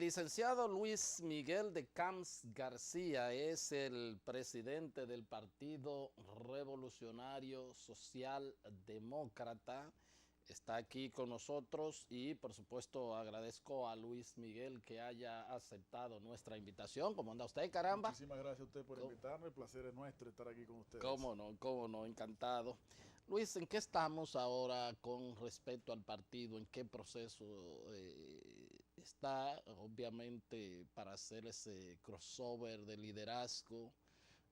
licenciado Luis Miguel de Camps García es el presidente del Partido Revolucionario Social Demócrata. Está aquí con nosotros y por supuesto agradezco a Luis Miguel que haya aceptado nuestra invitación. ¿Cómo anda usted, caramba? Muchísimas gracias a usted por invitarme. El placer es nuestro estar aquí con ustedes. Cómo no, encantado. Luis, ¿en qué estamos ahora con respecto al partido? ¿En qué proceso está? Obviamente para hacer ese crossover de liderazgo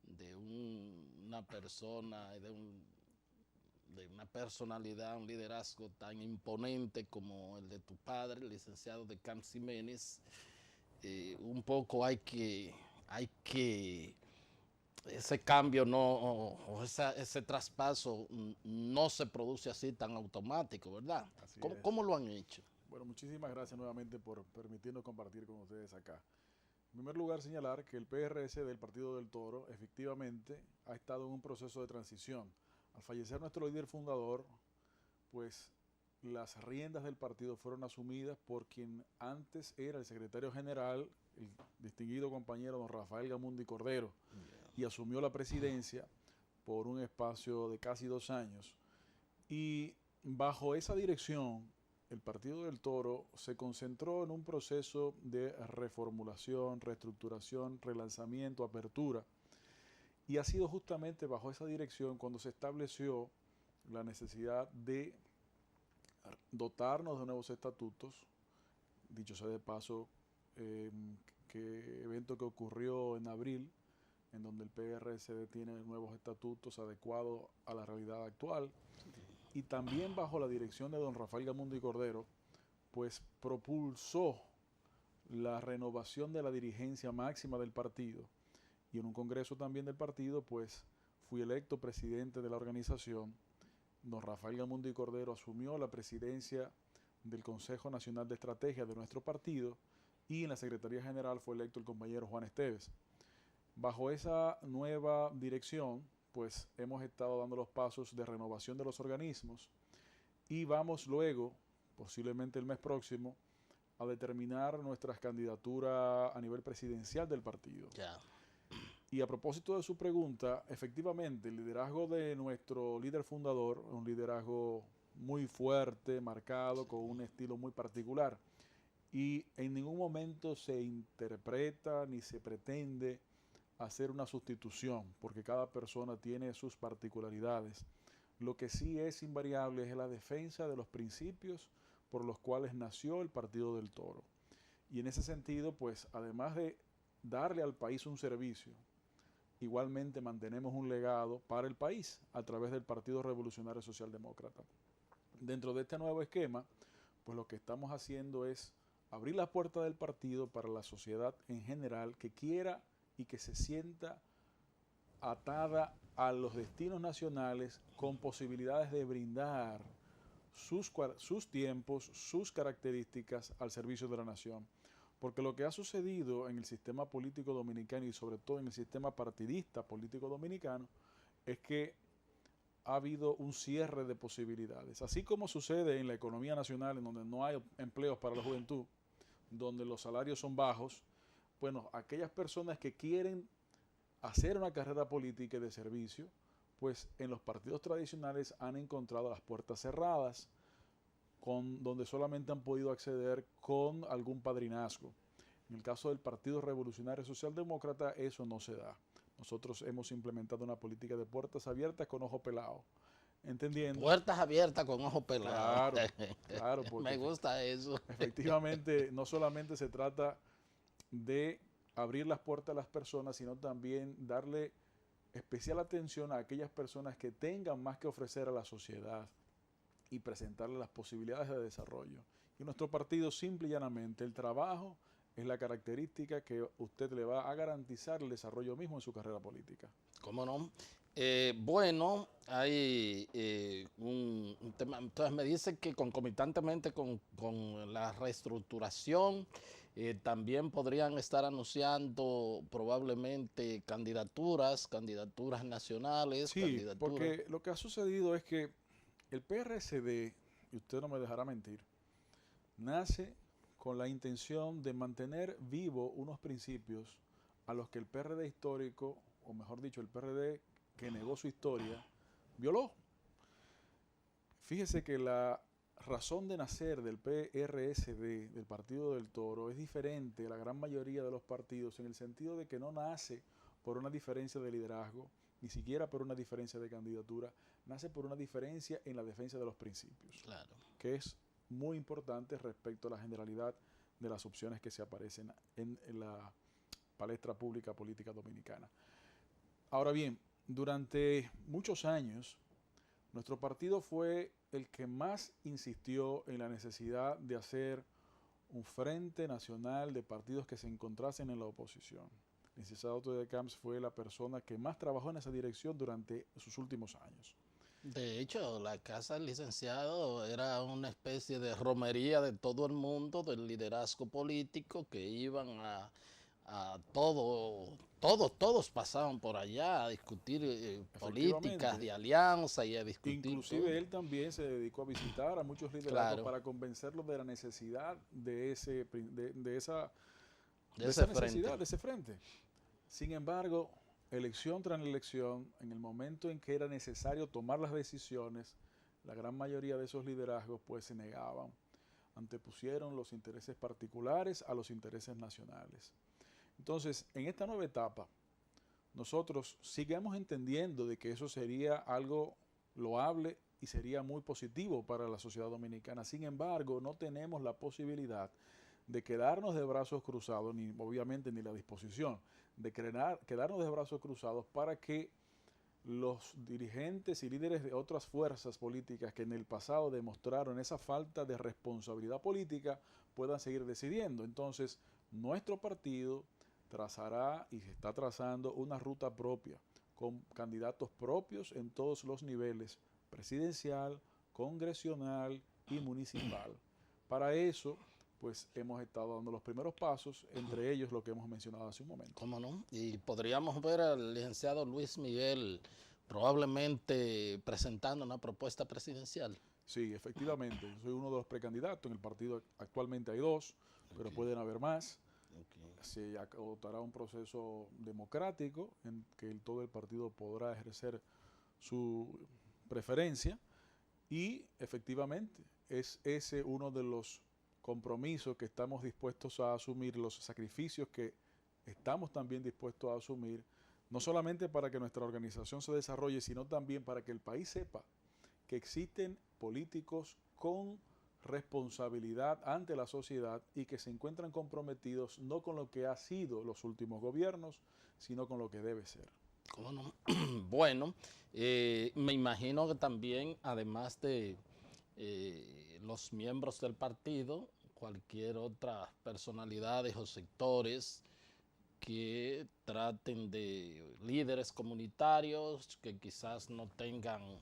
de una persona, de una personalidad, un liderazgo tan imponente como el de tu padre, el licenciado de Camps Jiménez. Un poco hay que ese cambio ese traspaso no se produce así tan automático, ¿verdad? Así ¿Cómo es. lo han hecho? Bueno, muchísimas gracias nuevamente por permitirnos compartir con ustedes acá. En primer lugar, señalar que el PRS del Partido del Toro efectivamente ha estado en un proceso de transición. Al fallecer nuestro líder fundador, pues las riendas del partido fueron asumidas por quien antes era el secretario general, el distinguido compañero don Rafael Gamundi Cordero, y asumió la presidencia por un espacio de casi 2 años. Y bajo esa dirección, el Partido del Toro se concentró en un proceso de reformulación, reestructuración, relanzamiento, apertura. Y ha sido justamente bajo esa dirección cuando se estableció la necesidad de dotarnos de nuevos estatutos. Dicho sea de paso, que evento que ocurrió en abril, en donde el PRSD tiene nuevos estatutos adecuados a la realidad actual. Y también bajo la dirección de don Rafael Gamundi Cordero, pues propulsó la renovación de la dirigencia máxima del partido. Y en un congreso también del partido, pues fui electo presidente de la organización. Don Rafael Gamundi Cordero asumió la presidencia del Consejo Nacional de Estrategia de nuestro partido y en la Secretaría General fue electo el compañero Juan Esteves. Bajo esa nueva dirección, pues hemos estado dando los pasos de renovación de los organismos y vamos luego, posiblemente el mes próximo, a determinar nuestras candidaturas a nivel presidencial del partido. Ya. Y a propósito de su pregunta, efectivamente, el liderazgo de nuestro líder fundador, un liderazgo muy fuerte, marcado, con un estilo muy particular. Y en ningún momento se interpreta ni se pretende hacer una sustitución, porque cada persona tiene sus particularidades. Lo que sí es invariable es la defensa de los principios por los cuales nació el Partido del Toro. Y en ese sentido, pues, además de darle al país un servicio, igualmente mantenemos un legado para el país a través del Partido Revolucionario Social Demócrata. Dentro de este nuevo esquema, pues lo que estamos haciendo es abrir la puerta del partido para la sociedad en general que quiera y que se sienta atada a los destinos nacionales con posibilidades de brindar sus tiempos, sus características al servicio de la nación. Porque lo que ha sucedido en el sistema político dominicano y sobre todo en el sistema partidista político dominicano es que ha habido un cierre de posibilidades. Así como sucede en la economía nacional, en donde no hay empleos para la juventud, donde los salarios son bajos, bueno, aquellas personas que quieren hacer una carrera política y de servicio, pues en los partidos tradicionales han encontrado las puertas cerradas, donde solamente han podido acceder con algún padrinazgo. En el caso del Partido Revolucionario Socialdemócrata, eso no se da. Nosotros hemos implementado una política de puertas abiertas con ojo pelado, entendiendo. Puertas abiertas con ojo pelado. Claro, claro, porque Me gusta eso. efectivamente no solamente se trata de abrir las puertas a las personas, sino también darle especial atención a aquellas personas que tengan más que ofrecer a la sociedad y presentarle las posibilidades de desarrollo. Y nuestro partido, simple y llanamente, el trabajo es la característica que usted le va a garantizar el desarrollo mismo en su carrera política. ¿Cómo no? Bueno, hay un tema. Entonces me dice que concomitantemente con la reestructuración, también podrían estar anunciando probablemente candidaturas nacionales, Sí, candidaturas. porque lo que ha sucedido es que el PRSD, y usted no me dejará mentir, nace con la intención de mantener vivo unos principios a los que el PRD histórico, o mejor dicho, el PRD que negó su historia, violó. Fíjese que la razón de nacer del PRSD, del Partido del Toro, es diferente a la gran mayoría de los partidos en el sentido de que no nace por una diferencia de liderazgo, ni siquiera por una diferencia de candidatura, nace por una diferencia en la defensa de los principios, Claro. que es muy importante respecto a la generalidad de las opciones que se aparecen en la palestra pública política dominicana. Ahora bien, durante muchos años, nuestro partido fue el que más insistió en la necesidad de hacer un frente nacional de partidos que se encontrasen en la oposición. El licenciado Otto de Camps fue la persona que más trabajó en esa dirección durante sus últimos años. De hecho, la casa del licenciado era una especie de romería de todo el mundo, del liderazgo político, que iban a todos pasaban por allá a discutir políticas de alianza y a discutir Inclusive todo. él también se dedicó a visitar a muchos liderazgos para convencerlos de la necesidad de esa necesidad, de ese frente. Sin embargo, elección tras elección, en el momento en que era necesario tomar las decisiones, la gran mayoría de esos liderazgos pues se negaban, antepusieron los intereses particulares a los intereses nacionales. Entonces, en esta nueva etapa, nosotros sigamos entendiendo de que eso sería algo loable y sería muy positivo para la sociedad dominicana. Sin embargo, no tenemos la posibilidad de quedarnos de brazos cruzados, ni obviamente ni la disposición de quedarnos de brazos cruzados para que los dirigentes y líderes de otras fuerzas políticas que en el pasado demostraron esa falta de responsabilidad política puedan seguir decidiendo. Entonces, nuestro partido trazará y se está trazando una ruta propia, con candidatos propios en todos los niveles, presidencial, congresional y municipal. Para eso, pues hemos estado dando los primeros pasos, entre ellos lo que hemos mencionado hace un momento. ¿Cómo no? Y podríamos ver al licenciado Luis Miguel probablemente presentando una propuesta presidencial. Sí, efectivamente, yo soy uno de los precandidatos. En el partido actualmente hay dos, pero pueden haber más. Se adoptará un proceso democrático en que todo el partido podrá ejercer su preferencia y efectivamente es ese uno de los compromisos que estamos dispuestos a asumir, los sacrificios que estamos también dispuestos a asumir, no solamente para que nuestra organización se desarrolle, sino también para que el país sepa que existen políticos con responsabilidad ante la sociedad y que se encuentran comprometidos no con lo que ha sido los últimos gobiernos, sino con lo que debe ser. ¿Cómo no? Bueno, me imagino que también, además de los miembros del partido, cualquier otra personalidades o sectores que traten de líderes comunitarios que quizás no tengan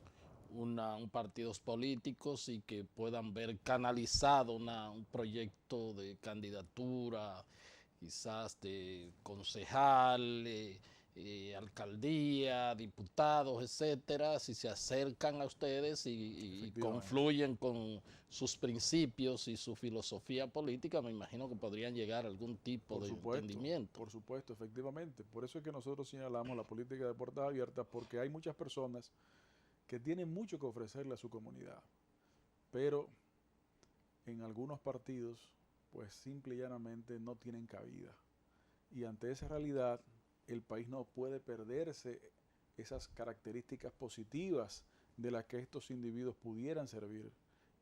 partidos políticos y que puedan ver canalizado un proyecto de candidatura, quizás de concejal, alcaldía, diputados, etcétera, si se acercan a ustedes y confluyen con sus principios y su filosofía política, me imagino que podrían llegar a algún tipo de entendimiento. Por supuesto, efectivamente. Por eso es que nosotros señalamos la política de puertas abiertas, porque hay muchas personas que tienen mucho que ofrecerle a su comunidad, pero en algunos partidos, pues simple y llanamente no tienen cabida. Y ante esa realidad, el país no puede perderse esas características positivas de las que estos individuos pudieran servir.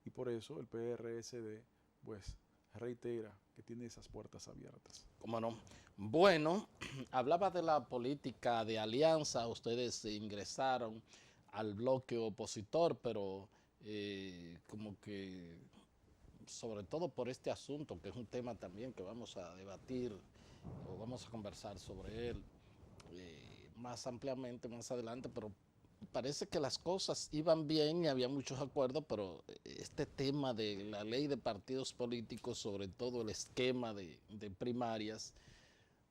Y por eso el PRSD, pues, reitera que tiene esas puertas abiertas. ¿Cómo no? Bueno, hablaba de la política de alianza, ustedes ingresaron al bloque opositor, pero como que, sobre todo por este asunto, que es un tema también que vamos a debatir o vamos a conversar sobre él más ampliamente más adelante, pero parece que las cosas iban bien y había muchos acuerdos, pero este tema de la ley de partidos políticos, sobre todo el esquema de primarias,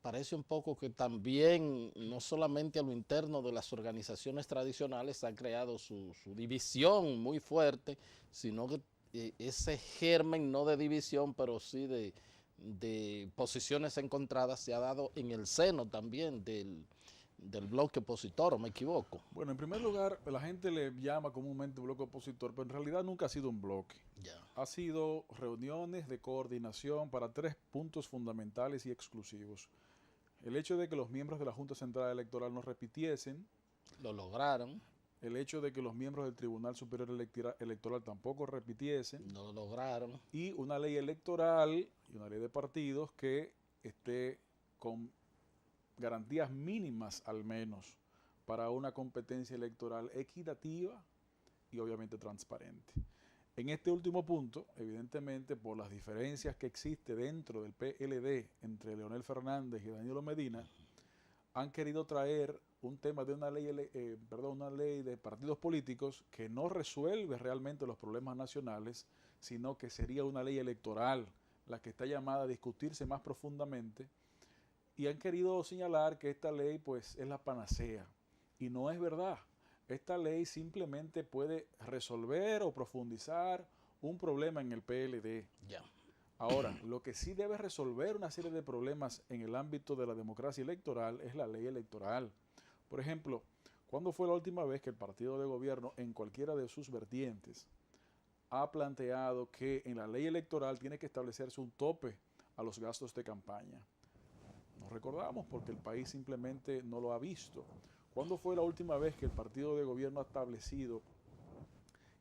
parece un poco que también, no solamente a lo interno de las organizaciones tradicionales, ha creado su división muy fuerte, sino que ese germen no de división, pero sí de posiciones encontradas se ha dado en el seno también del bloque opositor, ¿o me equivoco? Bueno, en primer lugar, la gente le llama comúnmente bloque opositor, pero en realidad nunca ha sido un bloque. Ya, Ha sido reuniones de coordinación para 3 puntos fundamentales y exclusivos. El hecho de que los miembros de la Junta Central Electoral no repitiesen, lo lograron, el hecho de que los miembros del Tribunal Superior Electoral tampoco repitiesen, no lo lograron. y una ley electoral y una ley de partidos que esté con garantías mínimas al menos para una competencia electoral equitativa y obviamente transparente. En este último punto, evidentemente por las diferencias que existe dentro del PLD entre Leonel Fernández y Danilo Medina, han querido traer un tema de una ley de partidos políticos que no resuelve realmente los problemas nacionales, sino que sería una ley electoral la que está llamada a discutirse más profundamente, y han querido señalar que esta ley pues es la panacea, y no es verdad. Esta ley simplemente puede resolver o profundizar un problema en el PLD. Ya. Ahora, lo que sí debe resolver una serie de problemas en el ámbito de la democracia electoral es la ley electoral. Por ejemplo, ¿cuándo fue la última vez que el partido de gobierno, en cualquiera de sus vertientes, ha planteado que en la ley electoral tiene que establecerse un tope a los gastos de campaña? No recordamos porque el país simplemente no lo ha visto. ¿Cuándo fue la última vez que el partido de gobierno ha establecido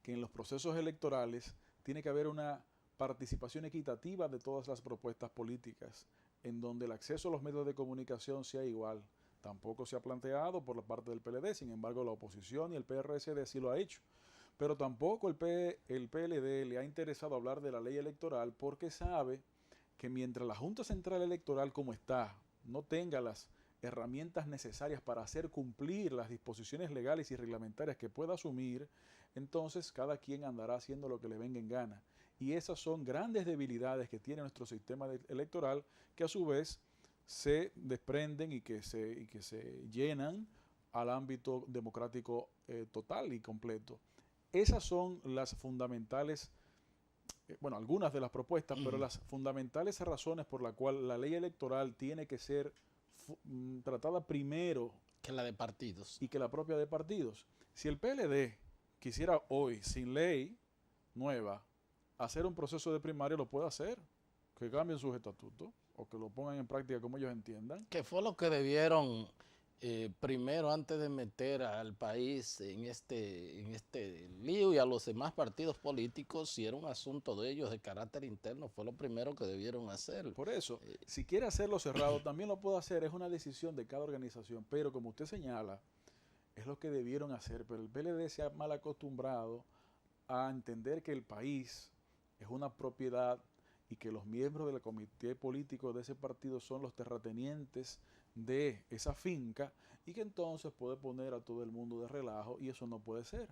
que en los procesos electorales tiene que haber una participación equitativa de todas las propuestas políticas, en donde el acceso a los medios de comunicación sea igual? Tampoco se ha planteado por la parte del PLD, sin embargo la oposición y el PRSD sí lo ha hecho. Pero tampoco el PLD le ha interesado hablar de la ley electoral porque sabe que mientras la Junta Central Electoral como está no tenga las herramientas necesarias para hacer cumplir las disposiciones legales y reglamentarias que pueda asumir, entonces cada quien andará haciendo lo que le venga en gana. Y esas son grandes debilidades que tiene nuestro sistema electoral, que a su vez se desprenden y que se llenan al ámbito democrático total y completo. Esas son las fundamentales, bueno, algunas de las propuestas, pero las fundamentales razones por las cuales la ley electoral tiene que ser tratada primero Que la de partidos. y que la propia de partidos. Si el PLD quisiera hoy, sin ley nueva, hacer un proceso de primaria, lo puede hacer, que cambien sus estatutos o que lo pongan en práctica como ellos entiendan. Que fue lo que debieron primero, antes de meter al país en este lío y a los demás partidos políticos, si era un asunto de ellos de carácter interno, fue lo primero que debieron hacer. Por eso, si quiere hacerlo cerrado, también lo puede hacer, es una decisión de cada organización, pero como usted señala, es lo que debieron hacer, pero el PLD se ha mal acostumbrado a entender que el país es una propiedad y que los miembros del comité político de ese partido son los terratenientes de esa finca, y que entonces puede poner a todo el mundo de relajo, y eso no puede ser.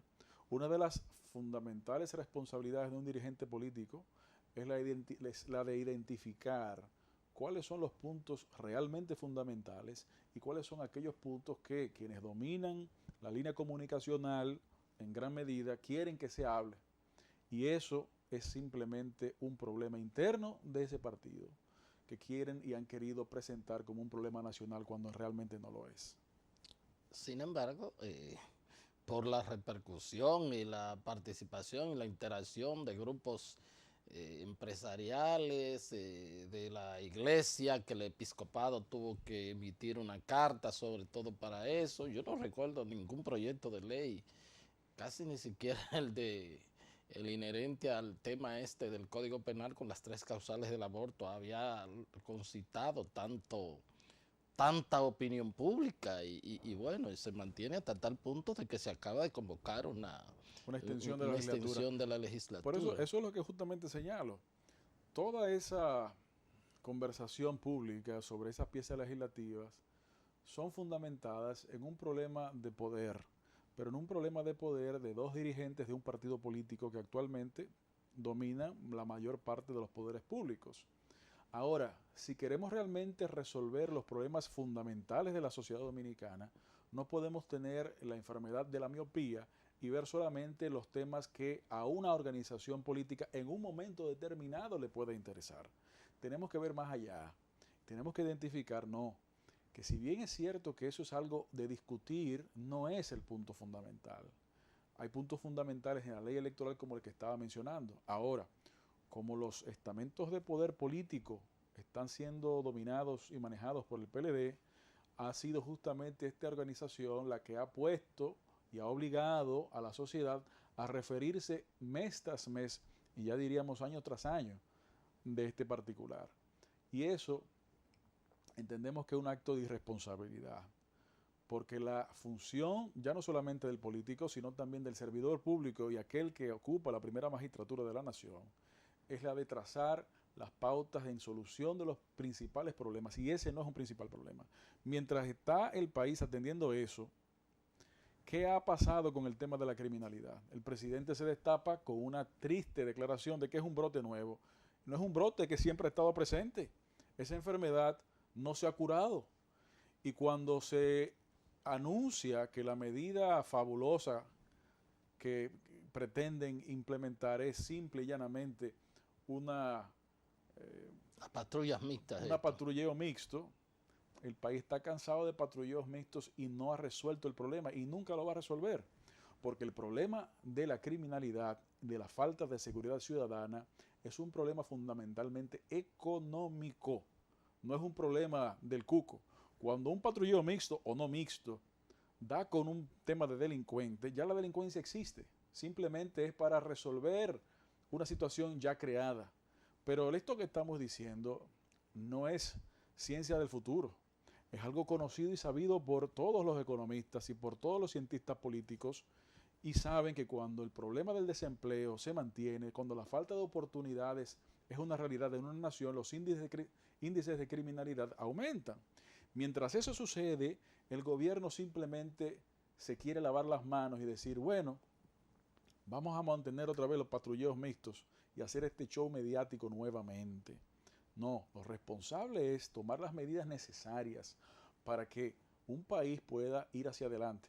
Una de las fundamentales responsabilidades de un dirigente político es la de identificar cuáles son los puntos realmente fundamentales y cuáles son aquellos puntos que quienes dominan la línea comunicacional en gran medida quieren que se hable. Y eso es simplemente un problema interno de ese partido que quieren y han querido presentar como un problema nacional cuando realmente no lo es. Sin embargo, por la repercusión y la participación y la interacción de grupos empresariales, de la iglesia, que el episcopado tuvo que emitir una carta sobre todo para eso. Yo no recuerdo ningún proyecto de ley, casi ni siquiera el inherente al tema este del Código Penal con las 3 causales del aborto había concitado tanta opinión pública y bueno, y se mantiene hasta tal punto de que se acaba de convocar una extensión de la legislatura. extensión de la legislatura. Por eso es lo que justamente señalo. Toda esa conversación pública sobre esas piezas legislativas son fundamentadas en un problema de poder, pero en un problema de poder de dos dirigentes de un partido político que actualmente domina la mayor parte de los poderes públicos. Ahora, si queremos realmente resolver los problemas fundamentales de la sociedad dominicana, no podemos tener la enfermedad de la miopía y ver solamente los temas que a una organización política en un momento determinado le puede interesar. Tenemos que ver más allá, tenemos que identificar, que si bien es cierto que eso es algo de discutir, no es el punto fundamental. Hay puntos fundamentales en la ley electoral como el que estaba mencionando. Ahora, como los estamentos de poder político están siendo dominados y manejados por el PLD, ha sido justamente esta organización la que ha puesto y ha obligado a la sociedad a referirse mes tras mes, y ya diríamos año tras año, de este particular. Y eso entendemos que es un acto de irresponsabilidad, porque la función ya no solamente del político, sino también del servidor público y aquel que ocupa la primera magistratura de la nación, es la de trazar las pautas en solución de los principales problemas, y ese no es un principal problema. Mientras está el país atendiendo eso, ¿qué ha pasado con el tema de la criminalidad? El presidente se destapa con una triste declaración de que es un brote nuevo. No es un brote que siempre ha estado presente. Esa enfermedad no se ha curado. Y cuando se anuncia que la medida fabulosa que pretenden implementar es simple y llanamente una patrullas mixtas. Patrulleo mixto, el país está cansado de patrulleos mixtos y no ha resuelto el problema y nunca lo va a resolver, porque el problema de la criminalidad, de la falta de seguridad ciudadana, es un problema fundamentalmente económico, no es un problema del cuco. Cuando un patrulleo mixto o no mixto da con un tema de delincuente, ya la delincuencia existe, simplemente es para resolver una situación ya creada. Pero esto que estamos diciendo no es ciencia del futuro, es algo conocido y sabido por todos los economistas y por todos los cientistas políticos, y saben que cuando el problema del desempleo se mantiene, cuando la falta de oportunidades es una realidad en una nación, los índices de criminalidad aumentan. Mientras eso sucede, el gobierno simplemente se quiere lavar las manos y decir, bueno, vamos a mantener otra vez los patrulleos mixtos y hacer este show mediático nuevamente. No, lo responsable es tomar las medidas necesarias para que un país pueda ir hacia adelante.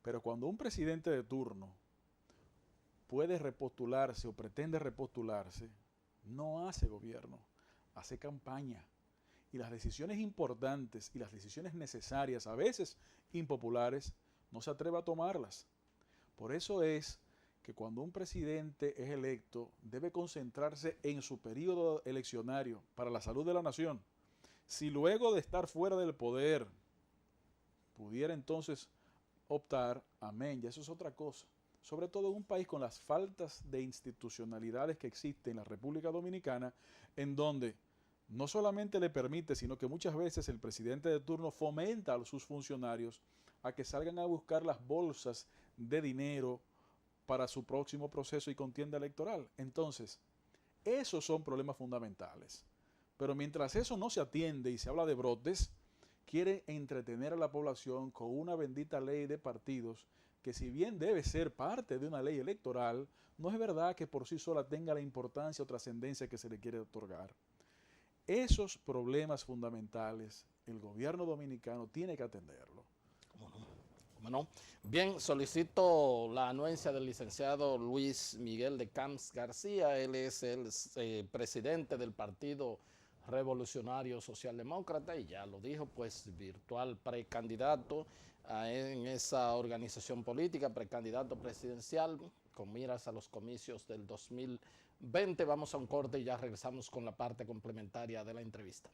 Pero cuando un presidente de turno puede repostularse o pretende repostularse, no hace gobierno, hace campaña. Y las decisiones importantes y las decisiones necesarias, a veces impopulares, no se atreve a tomarlas. Por eso es que cuando un presidente es electo, debe concentrarse en su periodo eleccionario para la salud de la nación. Si luego de estar fuera del poder pudiera entonces optar, amén, ya eso es otra cosa. Sobre todo en un país con las faltas de institucionalidades que existen en la República Dominicana, en donde no solamente le permite, sino que muchas veces el presidente de turno fomenta a sus funcionarios a que salgan a buscar las bolsas de dinero para su próximo proceso y contienda electoral. Entonces, esos son problemas fundamentales. Pero mientras eso no se atiende y se habla de brotes, quiere entretener a la población con una bendita ley de partidos que, si bien debe ser parte de una ley electoral, no es verdad que por sí sola tenga la importancia o trascendencia que se le quiere otorgar. Esos problemas fundamentales el gobierno dominicano tiene que atenderlo. Bueno, bien, solicito la anuencia del licenciado Luis Miguel de Camps García. Él es el presidente del Partido Revolucionario Socialdemócrata y ya lo dijo, pues virtual precandidato en esa organización política, precandidato presidencial con miras a los comicios del 2020. Vamos a un corte y ya regresamos con la parte complementaria de la entrevista.